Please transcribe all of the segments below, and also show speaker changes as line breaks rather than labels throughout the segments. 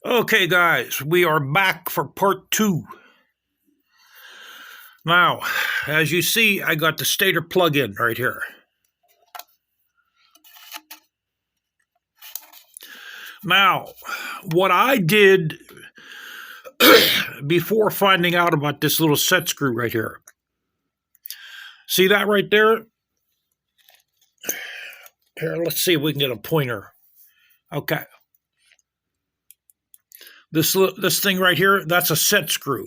Okay, guys, we are back for part 2. Now, as you see, I got the stator plug-in right here. Now, what I did before finding out about this little set screw right here, see that right there? Here, let's see if we can get a pointer. Okay. This thing right here, that's a set screw.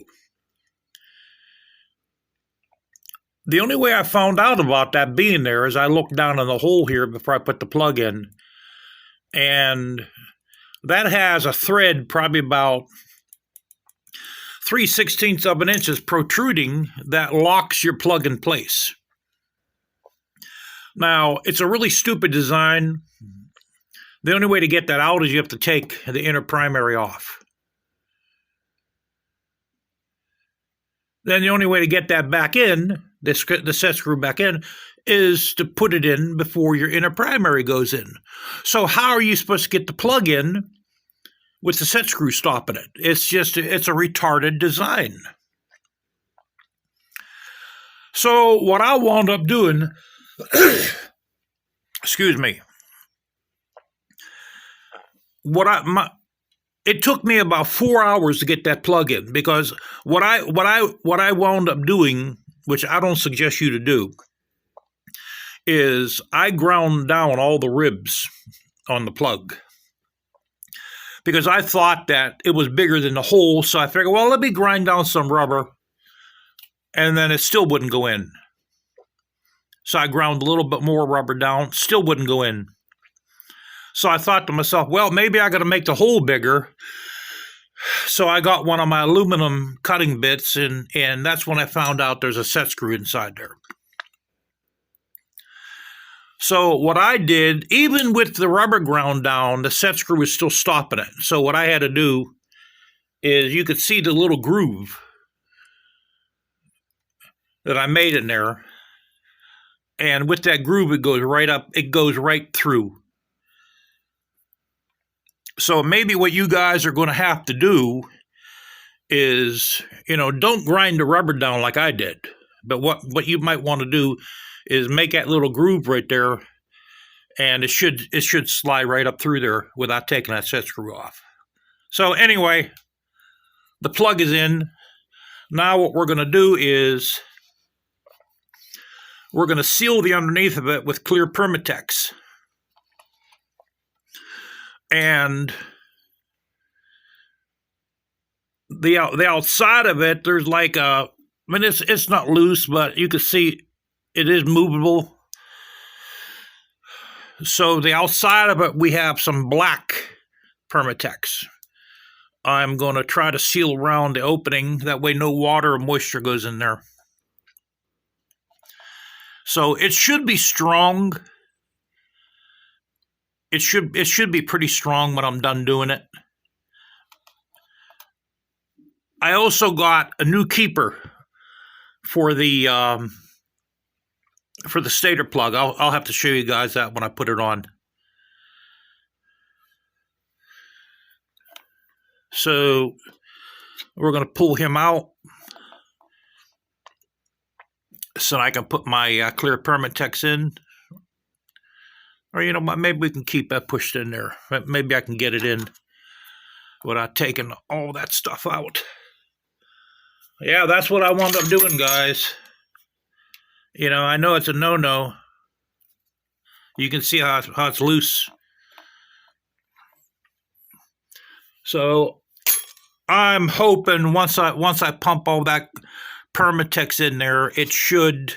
The only way I found out about that being there is I looked down in the hole here before I put the plug in, and that has a thread probably about 3/16 of an inch protruding that locks your plug in place. Now, it's a really stupid design. The only way to get that out is you have to take the inner primary off. Then the only way to get that back in, the set screw back in, is to put it in before your inner primary goes in. So how are you supposed to get the plug in with the set screw stopping it? It's a retarded design. So what I wound up doing, excuse me, it took me about 4 hours to get that plug in, because what I wound up doing, which I don't suggest you to do, is I ground down all the ribs on the plug, because I thought that it was bigger than the hole. So I figured, well, let me grind down some rubber, and then it still wouldn't go in. So I ground a little bit more rubber down, still wouldn't go in. So I thought to myself, well, maybe I got to make the hole bigger. So I got one of my aluminum cutting bits, and that's when I found out there's a set screw inside there. So what I did, even with the rubber ground down, the set screw was still stopping it. So what I had to do is, you could see the little groove that I made in there. And with that groove, it goes right up, it goes right through. So maybe what you guys are going to have to do is, don't grind the rubber down like I did. But what you might want to do is make that little groove right there, and it should slide right up through there without taking that set screw off. So anyway, the plug is in. Now what we're going to do is we're going to seal the underneath of it with clear Permatex. And the outside of it, there's like it's not loose, but you can see it is movable. So the outside of it, we have some black Permatex. I'm going to try to seal around the opening. That way no water or moisture goes in there. So it should be strong. It should be pretty strong when I'm done doing it. I also got a new keeper for the stator plug. I'll have to show you guys that when I put it on. So we're going to pull him out so I can put my clear Permatex in. Or, maybe we can keep that pushed in there. Maybe I can get it in without taking all that stuff out. Yeah, that's what I wound up doing, guys. I know it's a no-no. You can see how it's loose. So I'm hoping once I pump all that Permatex in there, it should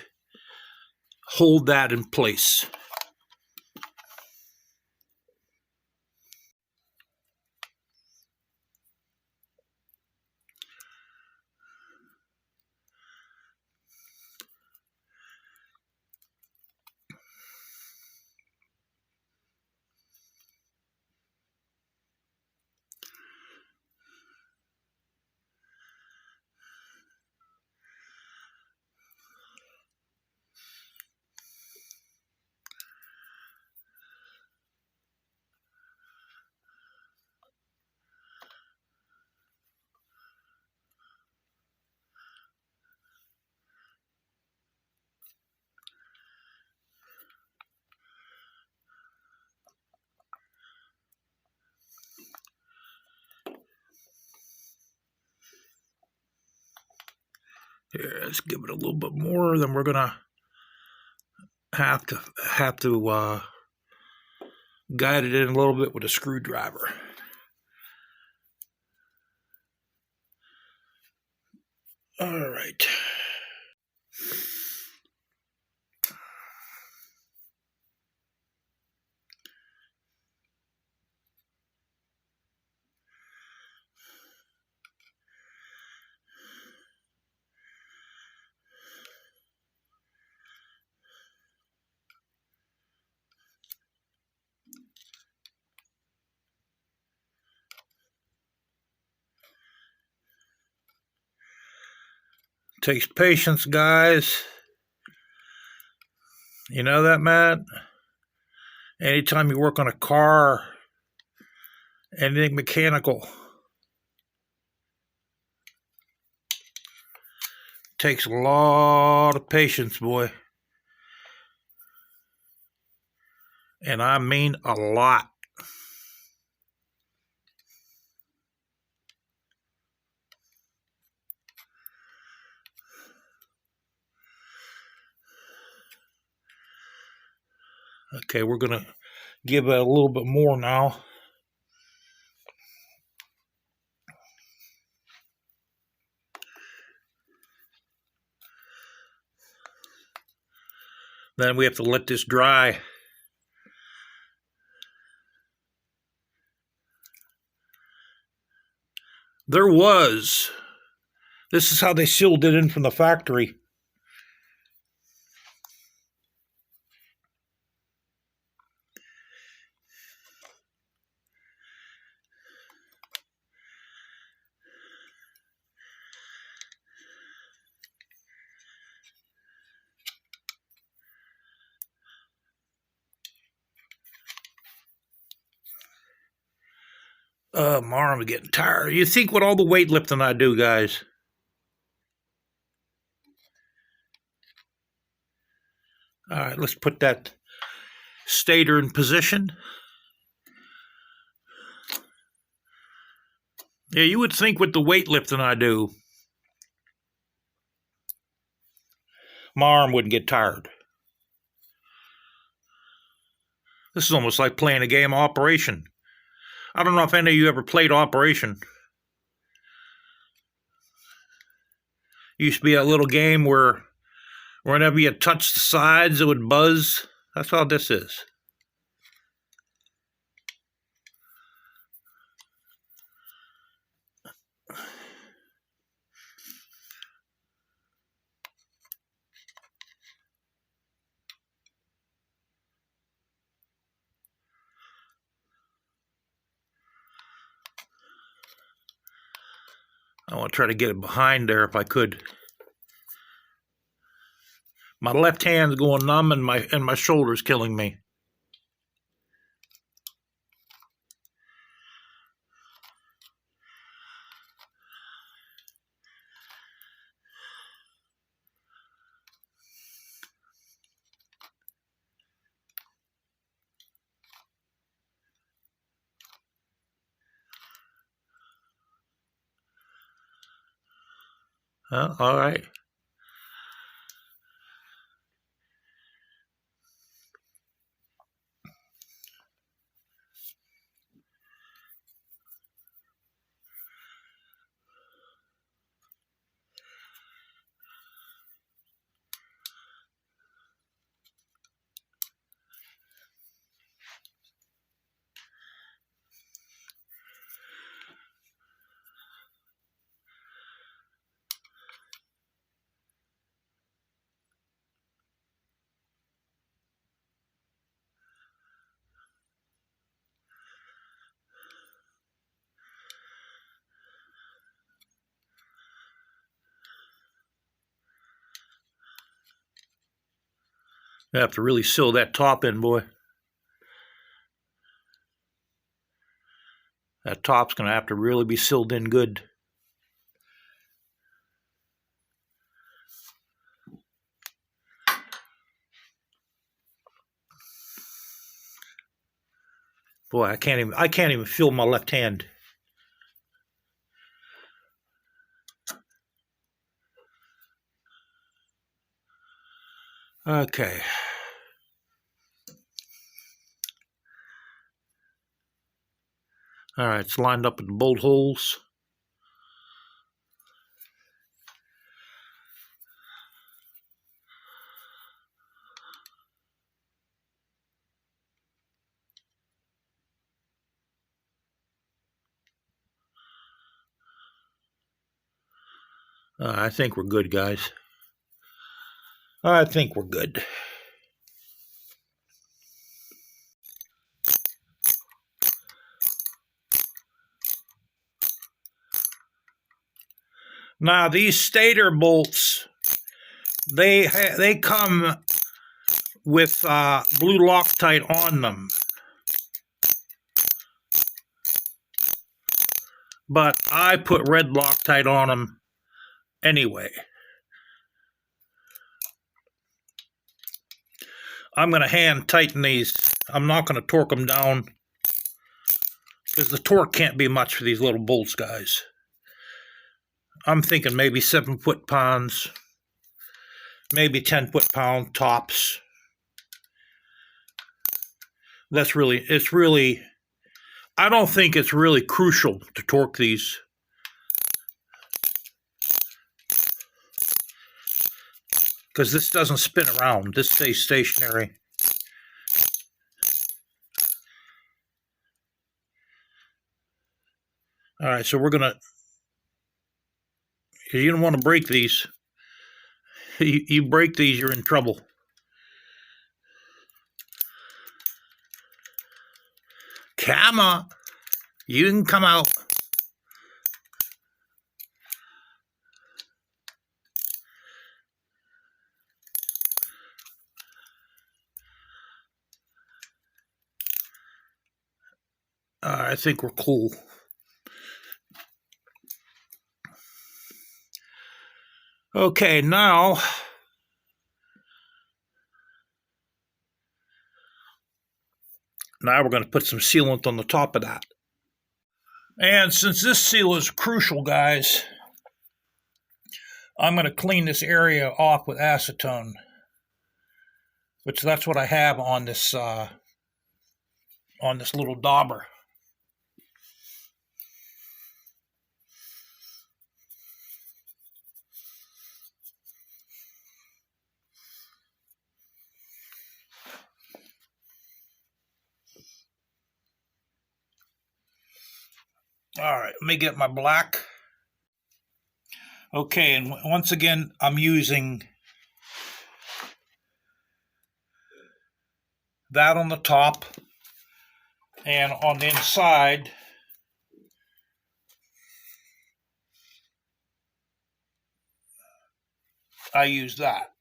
hold that in place. Here, let's give it a little bit more. Then we're gonna have to guide it in a little bit with a screwdriver. All right. Takes patience, guys. You know that, Matt? Anytime you work on a car, anything mechanical, takes a lot of patience, boy. And I mean a lot. Okay, we're going to give it a little bit more now. Then we have to let this dry. This is how they sealed it in from the factory. My arm's getting tired. You think with all the weightlifting I do, guys. All right, let's put that stator in position. Yeah, you would think with the weightlifting I do, my arm wouldn't get tired. This is almost like playing a game of Operation. I don't know if any of you ever played Operation. It used to be a little game where whenever you touched the sides, it would buzz. That's how this is. I want to try to get it behind there if I could. My left hand's going numb and my shoulder's killing me. All right. I have to really seal that top in, boy. That top's going to have to really be sealed in good. Boy, I can't even feel my left hand. Okay. All right, it's lined up with the bolt holes. I think we're good, guys. I think we're good. Now, these stator bolts, they come with blue Loctite on them. But I put red Loctite on them anyway. I'm going to hand tighten these. I'm not going to torque them down because the torque can't be much for these little bolts, guys. I'm thinking maybe 7 foot-pounds, maybe 10 foot-pound tops. It's really, I don't think it's really crucial to torque these. Because this doesn't spin around, this stays stationary. All right, so we're gonna, you don't want to break these. You break these, you're in trouble. Come on, you can come out. I think we're cool. Okay, now we're going to put some sealant on the top of that. And since this seal is crucial, guys, I'm going to clean this area off with acetone, which that's what I have on this little dauber. All right, let me get my black. Okay, and once again, I'm using that on the top, and on the inside, I use that.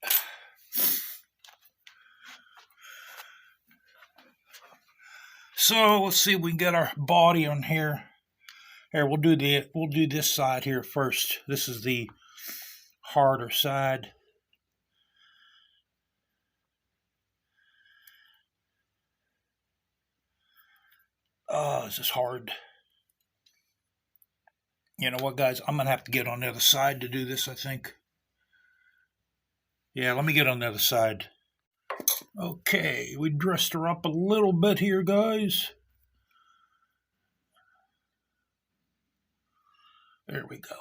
So let's see if we can get our body on here. Here, we'll do this side here first. This is the harder side. Oh, this is hard. You know what, guys? I'm going to have to get on the other side to do this, I think. Yeah, let me get on the other side. Okay, we dressed her up a little bit here, guys. There we go.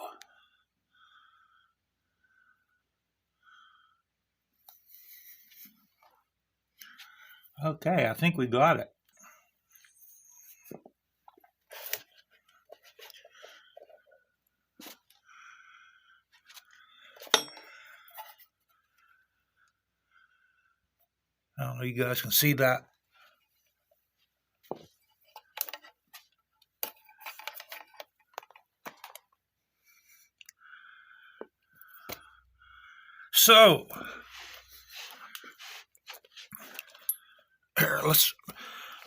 Okay, I think we got it. I don't know if you guys can see that. So, here,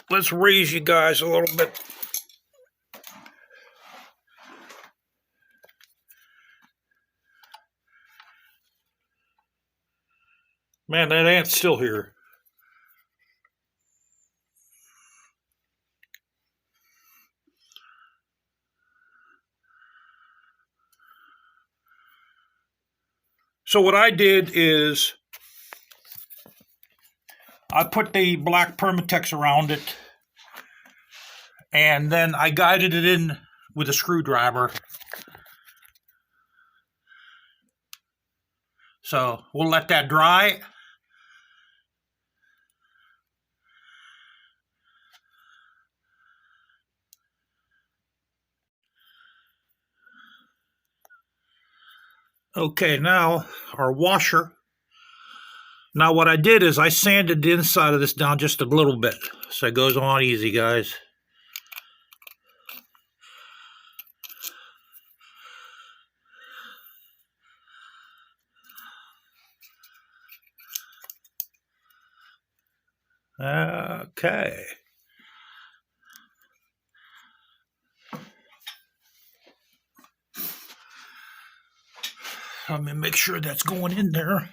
let's raise you guys a little bit. Man, that ant's still here. So what I did is I put the black Permatex around it, and then I guided it in with a screwdriver. So we'll let that dry. Okay, now our washer. Now what I did is I sanded the inside of this down just a little bit, so it goes on easy, guys. Okay. Let me make sure that's going in there.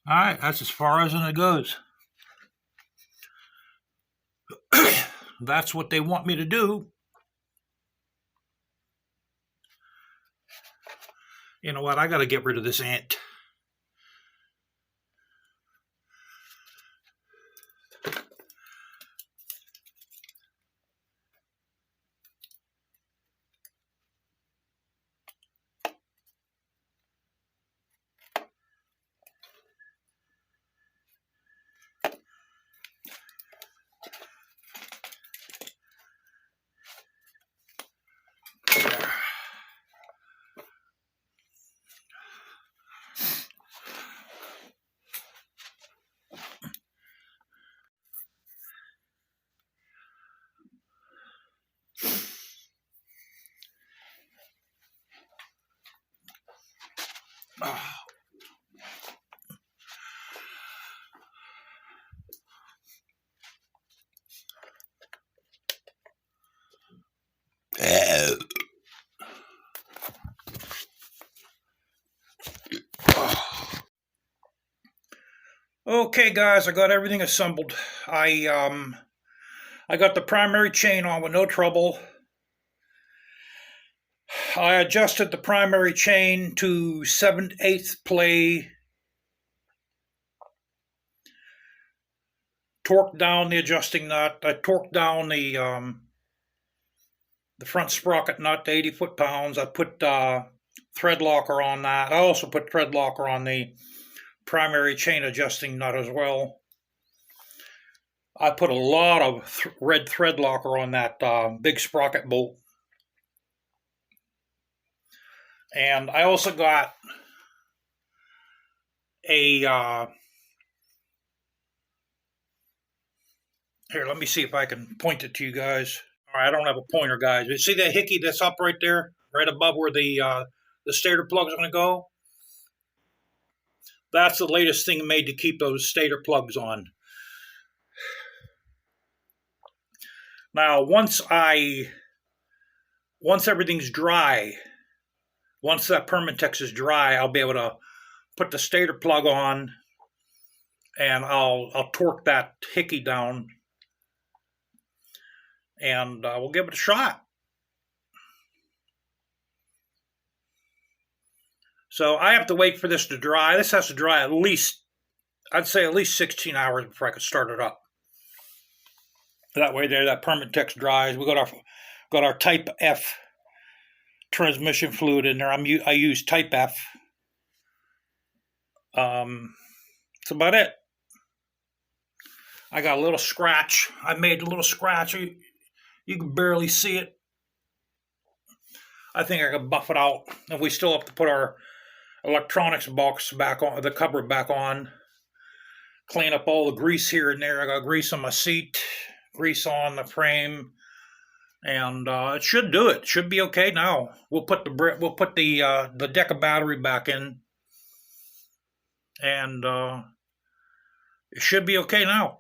All right, that's as far as it goes. That's what they want me to do. You know what? I got to get rid of this ant. Okay, guys, I got everything assembled. I got the primary chain on with no trouble. I adjusted the primary chain to 7/8 play. Torqued down the adjusting nut. I torqued down the front sprocket nut to 80 foot-pounds. I put thread locker on that. I also put thread locker on the primary chain adjusting nut as well. I put a lot of red thread locker on that big sprocket bolt. And I also got a here, let me see if I can point it to you guys. All right, I don't have a pointer, guys. You see that hickey that's up right there, right above where the stator plug is going to go? That's the latest thing made to keep those stator plugs on. Now, once everything's dry, once that Permatex is dry, I'll be able to put the stator plug on, and I'll torque that hickey down, and we'll give it a shot. So I have to wait for this to dry. This has to dry at least, I'd say at least 16 hours before I can start it up. That way there, that Permatex dries. We got our Type F transmission fluid in there. I use Type F. That's about it. I got a little scratch. I made a little scratch. You can barely see it. I think I can buff it out. And we still have to put our electronics box back on, the cover back on. Clean up all the grease here and there. I got grease on my seat, grease on the frame, and it should do it. Should be okay now. We'll put the deck of battery back in, and it should be okay now.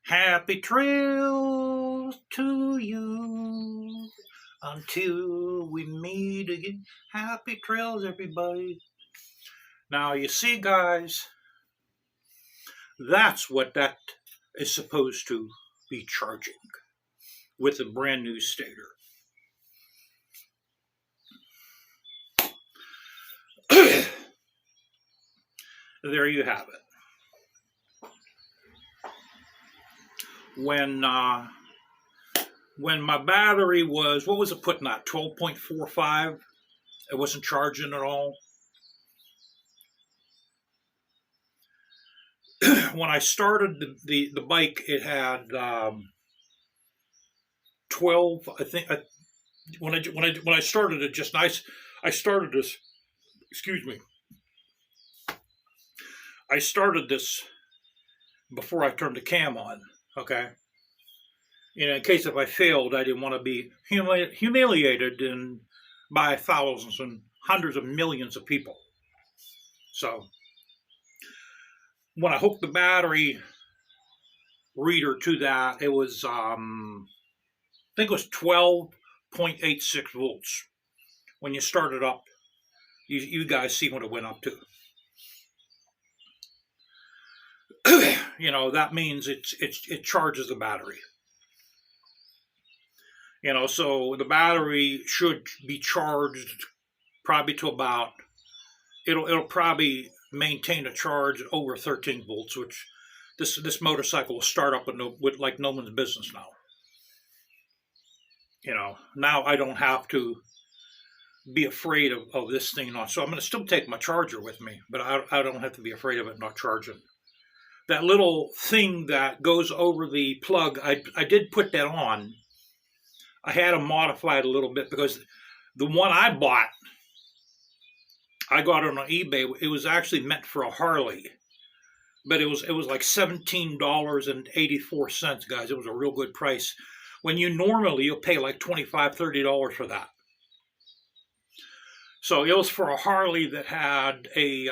Happy trails to you until we meet again. Happy trails, everybody. Now, you see, guys, that's what that is supposed to be charging with a brand new Stator. There you have it. When my battery was, what was it putting out, 12.45, it wasn't charging at all. When I started the bike, it had 12. I think when I started it, just nice. I started this. Excuse me. I started this before I turned the cam on. Okay. And in case if I failed, I didn't want to be humiliated by thousands and hundreds of millions of people. So when I hooked the battery reader to that, it was I think it was 12.86 volts. When you start it up, you guys see what it went up to. You know, that means it charges the battery. You know, so the battery should be charged probably to about, it'll probably maintain a charge over 13 volts, which this motorcycle will start up with like no one's business now. You know, now I don't have to be afraid of this thing not. So I'm going to still take my charger with me, but I don't have to be afraid of it not charging. That little thing that goes over the plug, I did put that on. I had to modify it a little bit because the one I bought, I got it on eBay. It was actually meant for a Harley, but it was like $17.84, guys. It was a real good price. When you'll pay like $25, $30 for that. So it was for a Harley that had a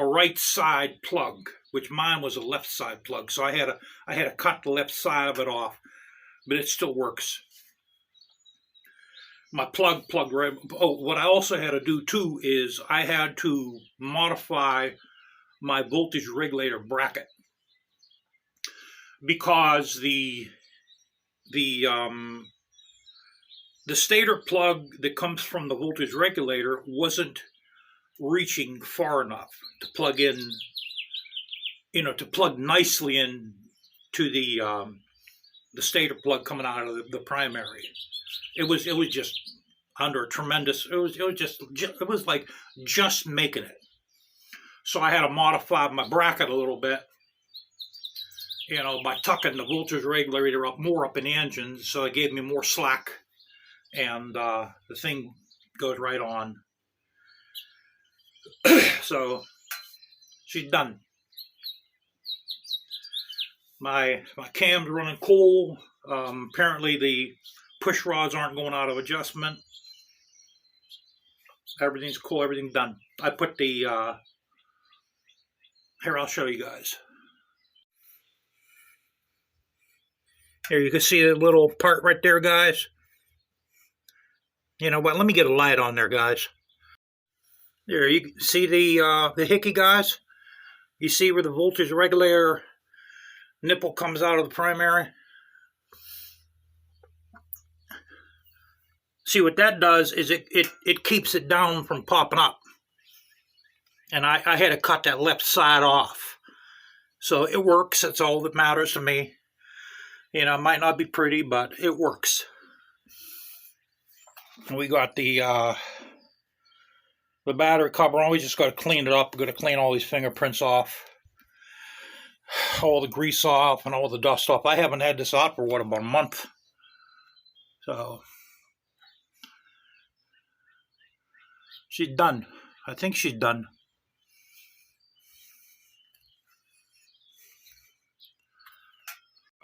right side plug, which mine was a left side plug. So I had to cut the left side of it off, but it still works. My plug right. Oh, what I also had to do too is I had to modify my voltage regulator bracket because the stator plug that comes from the voltage regulator wasn't reaching far enough to plug in, to plug nicely in to the stator plug coming out of the primary. It was just under a tremendous. It was like just making it. So I had to modify my bracket a little bit, by tucking the voltage regulator more up in the engine, so it gave me more slack, and the thing goes right on. So she's done. My cam's running cool. Apparently the push rods aren't going out of adjustment. Everything's cool. Everything's done. I put the here. I'll show you guys. Here you can see the little part right there, guys. You know what? Let me get a light on there, guys. There, you can see the hickey, guys. You see where the voltage regulator nipple comes out of the primary. See what that does is it keeps it down from popping up. And I had to cut that left side off. So it works. That's all that matters to me. It might not be pretty, but it works. And we got the battery cover on. We just got to clean it up. We're going to clean all these fingerprints off. All the grease off and all the dust off. I haven't had this out for, about a month. So she's done. I think she's done.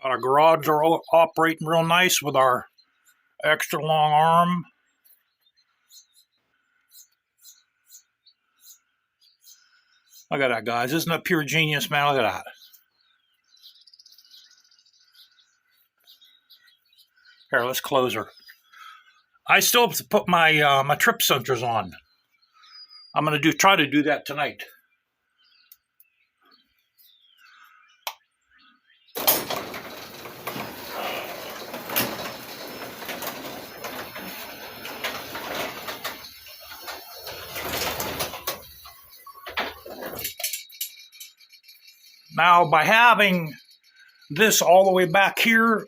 Our garage are operating real nice with our extra long arm. Look at that, guys. Isn't that pure genius, man? Look at that. Here, let's close her. I still have to put my my trip sensors on. I'm going to try to do that tonight. Now, by having this all the way back here,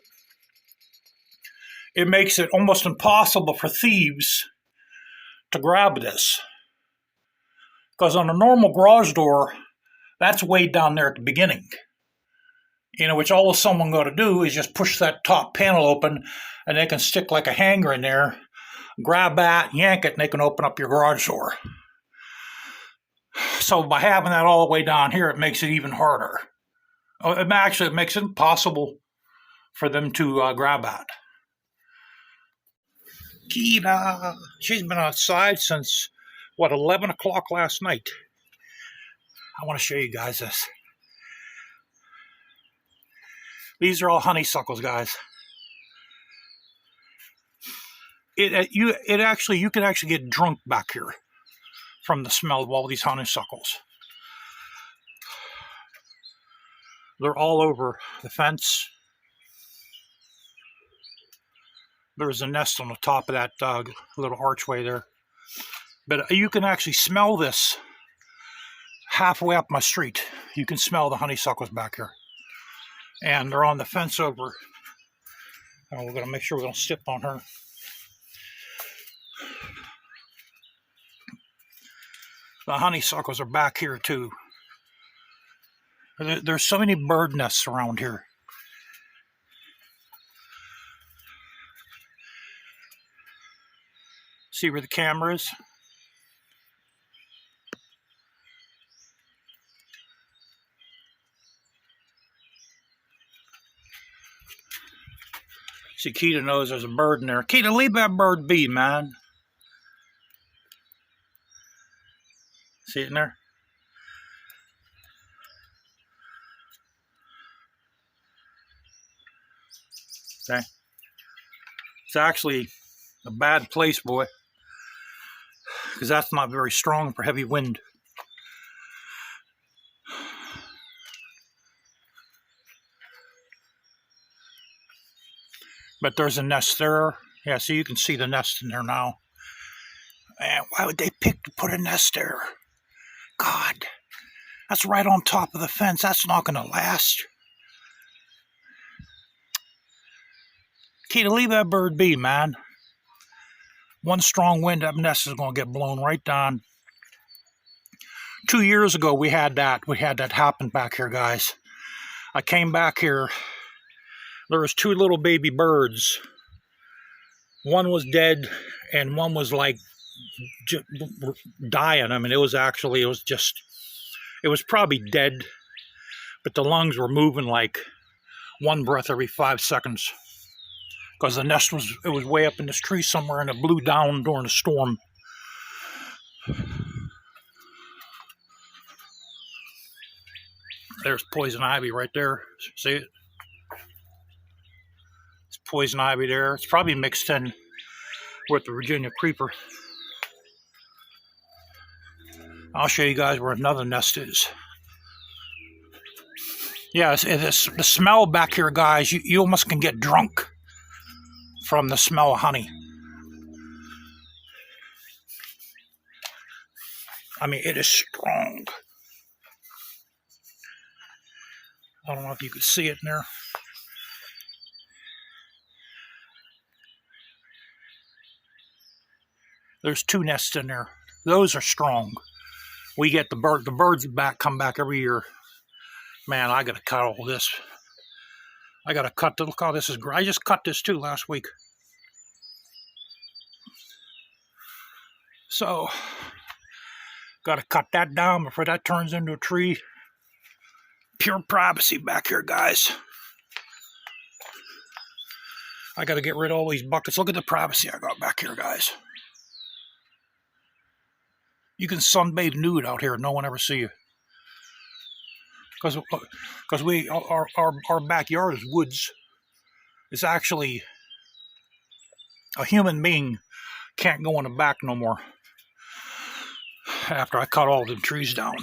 it makes it almost impossible for thieves to grab this. Because on a normal garage door, that's way down there at the beginning. Which all someone got to do is just push that top panel open, and they can stick like a hanger in there, grab that, yank it, and they can open up your garage door. So by having that all the way down here, it makes it even harder. It makes it impossible for them to grab at. Kita, she's been outside since, 11 o'clock last night. I want to show you guys this. These are all honeysuckles, guys. You can actually get drunk back here from the smell of all these honeysuckles. They're all over the fence. There's a nest on the top of that little archway there. But you can actually smell this halfway up my street. You can smell the honeysuckles back here. And they're on the fence over. And we're going to make sure we don't step on her. The honeysuckles are back here too. There's so many bird nests around here. See where the camera is? See, Kita knows there's a bird in there. Kita, leave that bird be, man. See it in there? Okay. It's actually a bad place, boy. Because that's not very strong for heavy wind. But there's a nest there. Yeah, so you can see the nest in there now. Man, why would they pick to put a nest there? God, that's right on top of the fence. That's not going to last. Kita, leave that bird be, man. One strong wind, that nest is going to get blown right down. 2 years ago, we had that happen back here, guys. I came back here. There was 2 little baby birds. One was dead, and one was like dying. I mean, it was probably dead, but the lungs were moving like one breath every 5 seconds. Because the nest was way up in this tree somewhere, and it blew down during a storm. There's poison ivy right there. See it? It's poison ivy there. It's probably mixed in with the Virginia creeper. I'll show you guys where another nest is. Yeah, the smell back here, guys, you almost can get drunk from the smell of honey. I mean, it is strong. I don't know if you could see it in there. There's 2 nests in there. Those are strong. We get the birds come back every year. Man, I gotta cut all this. I gotta cut. Look how this is. I just cut this too last week. So, gotta cut that down before that turns into a tree. Pure privacy back here, guys. I gotta get rid of all these buckets. Look at the privacy I got back here, guys. You can sunbathe nude out here and no one ever see you. Because our backyard is woods. It's actually a human being can't go in the back no more after I cut all them trees down.